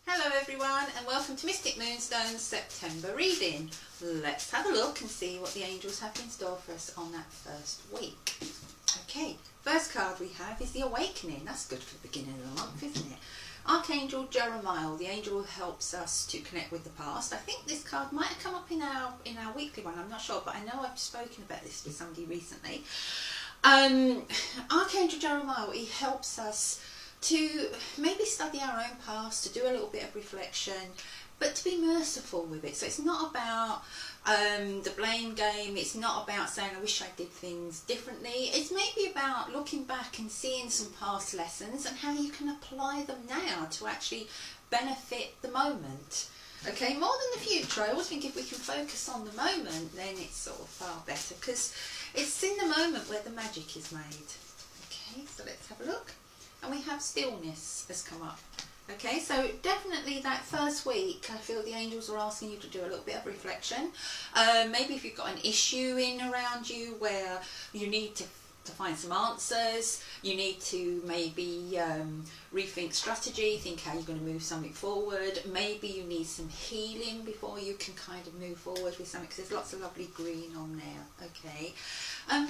Hello everyone and welcome to Mystic Moonstone's September reading. Let's have a look and see what the angels have in store for us on that first week. Okay, first card we have is the Awakening. That's good for the beginning of the month, isn't it? Archangel Jeremiah, the angel who helps us to connect with the past. I think this card might have come up in our weekly one, I'm not sure, but I know I've spoken about this with somebody recently. Archangel Jeremiah, he helps us to maybe study our own past, to do a little bit of reflection, but to be merciful with it. So it's not about the blame game, it's not about saying I wish I did things differently. It's maybe about looking back and seeing some past lessons and how you can apply them now to actually benefit the moment. Okay, more than the future. I always think if we can focus on the moment, then it's sort of far better, because it's in the moment where the magic is made. Okay, so let's have a look. And we have stillness has come up. Okay, so definitely that first week, I feel the angels are asking you to do a little bit of reflection. Maybe if you've got an issue in around you where you need to find some answers, you need to maybe rethink strategy, think how you're going to move something forward. Maybe you need some healing before you can kind of move forward with something, because there's lots of lovely green on there. Okay,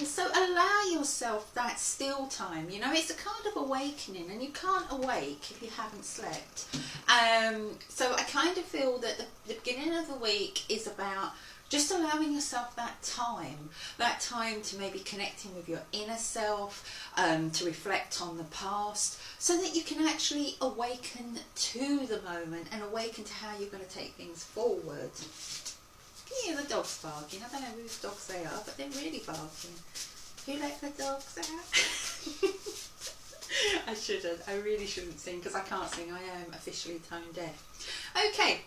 so allow yourself that still time. You know, it's a kind of awakening, and you can't awake if you haven't slept. So I kind of feel that the beginning of the week is about just allowing yourself that time to maybe connecting with your inner self, to reflect on the past, so that you can actually awaken to the moment and awaken to how you're going to take things forward. Can you hear the dogs barking? I don't know whose dogs they are, but they're really barking. Who let the dogs out? I shouldn't. I really shouldn't sing, because I can't sing. I am officially tone deaf. Okay.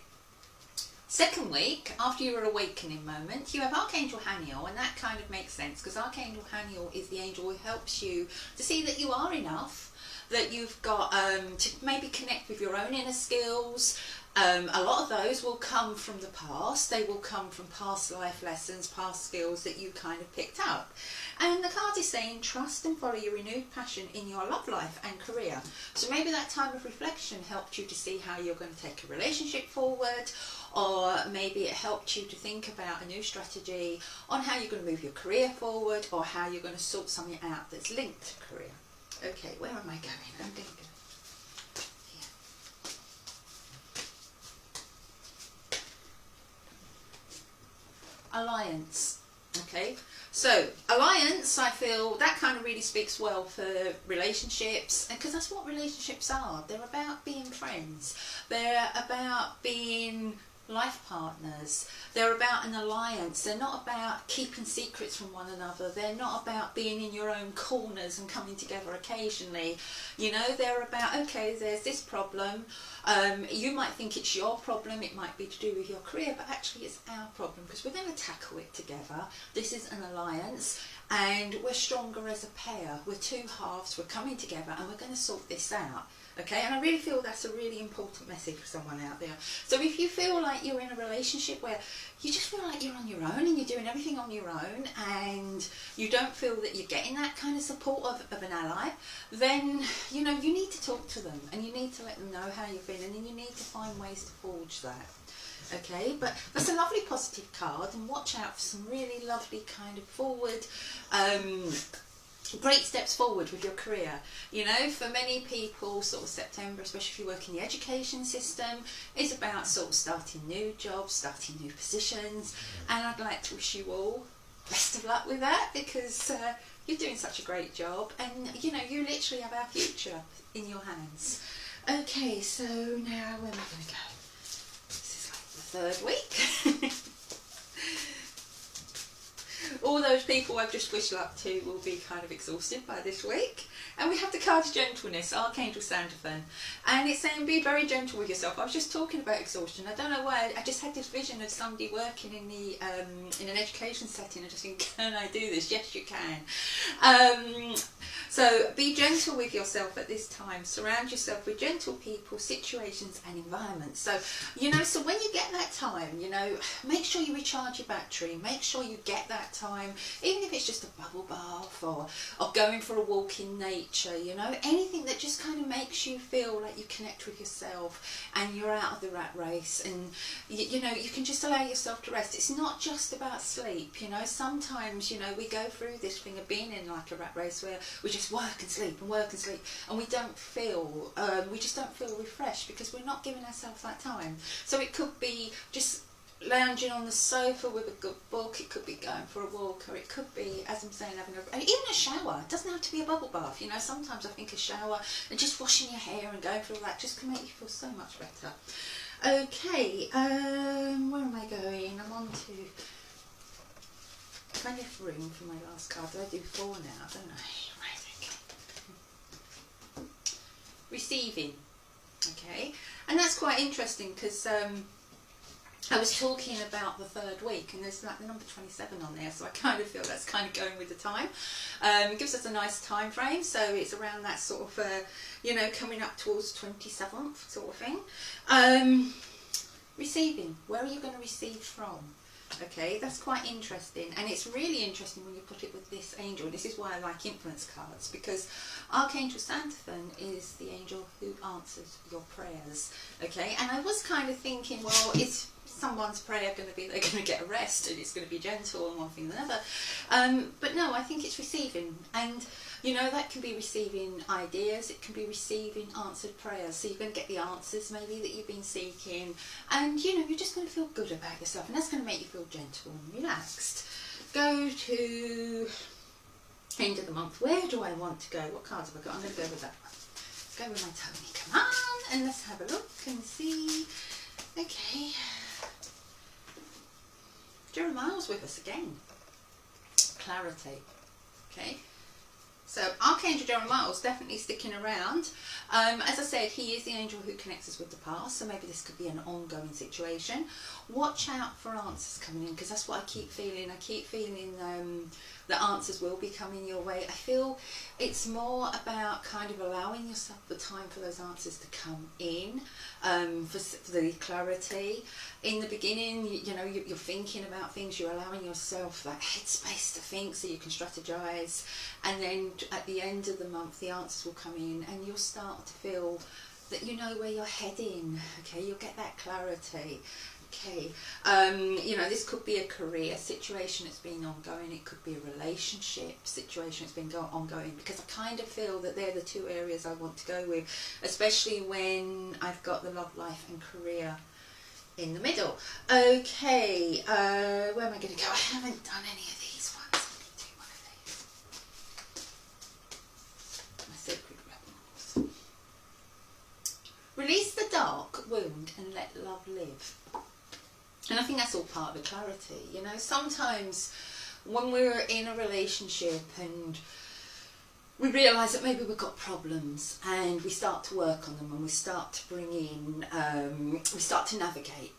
Second week, after your awakening moment, you have Archangel Haniel, and that kind of makes sense, because Archangel Haniel is the angel who helps you to see that you are enough, that you've got to maybe connect with your own inner skills. A lot of those will come from the past. They will come from past life lessons, past skills that you kind of picked up. And the card is saying trust and follow your renewed passion in your love life and career. So maybe that time of reflection helped you to see how you're going to take a relationship forward, or maybe it helped you to think about a new strategy on how you're going to move your career forward, or how you're going to sort something out that's linked to career. Okay, where am I going? I'm going to go here. Alliance. Okay, so alliance, I feel that kind of really speaks well for relationships, because that's what relationships are. They're about being friends. They're about being life partners. They're about an alliance. They're not about keeping secrets from one another. They're not about being in your own corners and coming together occasionally. You know, they're about, okay, there's this problem. You might think it's your problem, it might be to do with your career, but actually it's our problem, because we're going to tackle it together. This is an alliance, and we're stronger as a pair. We're two halves, we're coming together, and we're going to sort this out. Okay, and I really feel that's a really important message for someone out there. So if you feel like you're in a relationship where you just feel like you're on your own and you're doing everything on your own, and you don't feel that you're getting that kind of support of an ally, then, you know, you need to talk to them, and you need to let them know how you're feeling, and you need to find ways to forge that. Okay, but that's a lovely positive card, and watch out for some really lovely kind of forward, great steps forward with your career. You know, for many people, sort of September, especially if you work in the education system, is about sort of starting new jobs, starting new positions, and I'd like to wish you all best of luck with that, because you're doing such a great job, and you know, you literally have our future in your hands. Okay, so now where am I going to go? This is like the third week. All those people I've just wished luck to will be kind of exhausted by this week. And we have the card Gentleness, Archangel Sandalphon. And it's saying be very gentle with yourself. I was just talking about exhaustion. I don't know why, I just had this vision of somebody working in in an education setting. I just think, can I do this? Yes, you can. So be gentle with yourself at this time. Surround yourself with gentle people, situations and environments. So, so when you get that time, make sure you recharge your battery. Make sure you get that time, even if it's just a bubble bath or going for a walk in nature, anything that just kind of makes you feel like you connect with yourself and you're out of the rat race, and you can just allow yourself to rest. It's not just about sleep. Sometimes we go through this thing of being in like a rat race where we just work and sleep and work and sleep, and we just don't feel refreshed because we're not giving ourselves that time. So it could be just lounging on the sofa with a good book, it could be going for a walk, or it could be, as I'm saying, and even a shower. It doesn't have to be a bubble bath. Sometimes I think a shower and just washing your hair and going through all that just can make you feel so much better. Okay, where am I going? I'm on to... If I left room for my last card, I do 4 now, don't I? Right, okay. Receiving. Okay, and that's quite interesting because I was talking about the 3rd week, and there's like the number 27 on there, so I kind of feel that's kind of going with the time. It gives us a nice time frame, so it's around that sort of, coming up towards 27th sort of thing. Receiving. Where are you going to receive from? Okay, that's quite interesting, and it's really interesting when you put it with this angel. This is why I like influence cards, because Archangel Santophan is the angel who answers your prayers. Okay, and I was kind of thinking, well, it's someone's prayer going to be they're going to get a rest and it's going to be gentle and one thing and another, but no, I think it's receiving, and that can be receiving ideas, it can be receiving answered prayers. So you're going to get the answers maybe that you've been seeking, and you're just going to feel good about yourself, and that's going to make you feel gentle and relaxed. Go to end of the month. Where do I want to go? What cards have I got? I'm going to go with that one. Go with my Tony. Come on, and let's have a look and see. Okay, Jeremiah's with us again. Clarity. Okay, so Archangel Jeremiah is definitely sticking around. As I said, he is the angel who connects us with the past, so maybe this could be an ongoing situation. Watch out for answers coming in, because that's what I keep feeling. I keep feeling the answers will be coming your way. I feel it's more about kind of allowing yourself the time for those answers to come in, for the clarity. In the beginning, you're thinking about things, you're allowing yourself that headspace to think so you can strategize, and then at the end of the month the answers will come in and you'll start to feel that you know where you're heading. Okay, you'll get that clarity. Okay, this could be a career situation that's been ongoing, it could be a relationship situation that's been ongoing, because I kind of feel that they're the 2 areas I want to go with, especially when I've got the love life and career in the middle. Okay, where am I going to go? I haven't done any of these ones. I'm going to do one of these. My Sacred Rebels. Release the dark wound and let love live. And I think that's all part of the clarity. Sometimes when we're in a relationship and we realise that maybe we've got problems, and we start to work on them, and we start to bring in, we start to navigate,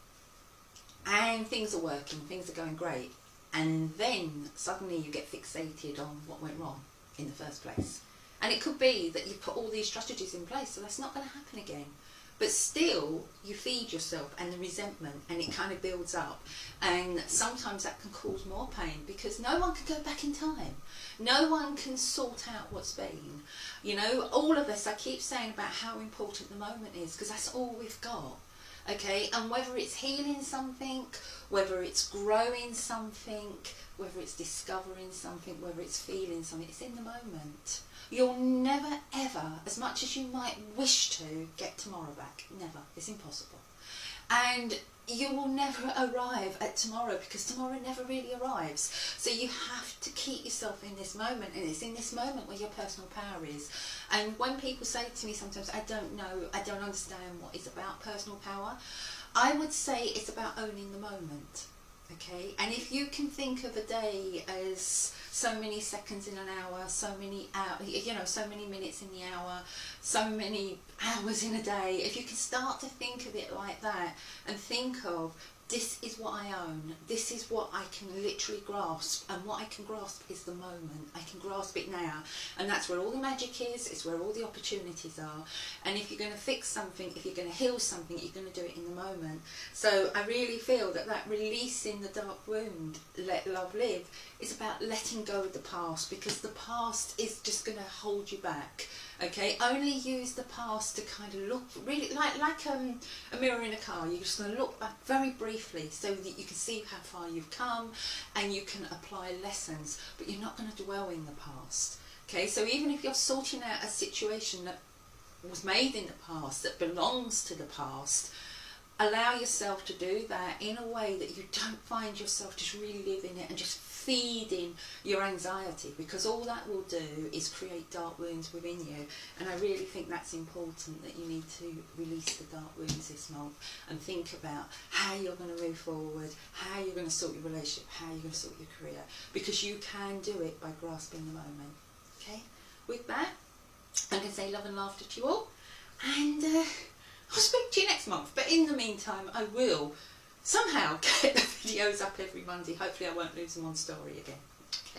and things are working, things are going great, and then suddenly you get fixated on what went wrong in the first place. And it could be that you've put all these strategies in place, so that's not going to happen again. But still, you feed yourself and the resentment, and it kind of builds up. And sometimes that can cause more pain, because no one can go back in time. No one can sort out what's been. All of us, I keep saying about how important the moment is, because that's all we've got. Okay, and whether it's healing something, whether it's growing something, whether it's discovering something, whether it's feeling something, it's in the moment. You'll never ever, as much as you might wish to, get tomorrow back. Never. It's impossible. And you will never arrive at tomorrow, because tomorrow never really arrives. So you have to keep yourself in this moment, and it's in this moment where your personal power is. And when people say to me sometimes, I don't know, I don't understand what is about personal power, I would say it's about owning the moment. Okay, and if you can think of a day as so many seconds in an hour, so many so many minutes in the hour, so many hours in a day, if you can start to think of it like that, and think of this is what I own, this is what I can literally grasp, and what I can grasp is the moment. I can grasp it now, and that's where all the magic is, it's where all the opportunities are. And if you're going to fix something, if you're going to heal something, you're going to do it in the moment. So I really feel that releasing the dark wound, let love live, is about letting go of the past, because the past is just going to hold you back. Okay, only use the past to kind of look, really like a mirror in a car. You're just going to look back very briefly so that you can see how far you've come and you can apply lessons, but you're not going to dwell in the past. Okay, so even if you're sorting out a situation that was made in the past, that belongs to the past, allow yourself to do that in a way that you don't find yourself just reliving it and just feeding your anxiety, because all that will do is create dark wounds within you. And I really think that's important, that you need to release the dark wounds this month and think about how you're going to move forward, how you're going to sort your relationship, how you're going to sort your career, because you can do it by grasping the moment. Okay, with that, I'm going to say love and laughter to you all, and I'll speak to you next month. But in the meantime, I will somehow get the videos up every Monday. Hopefully I won't lose them on story again. Okay.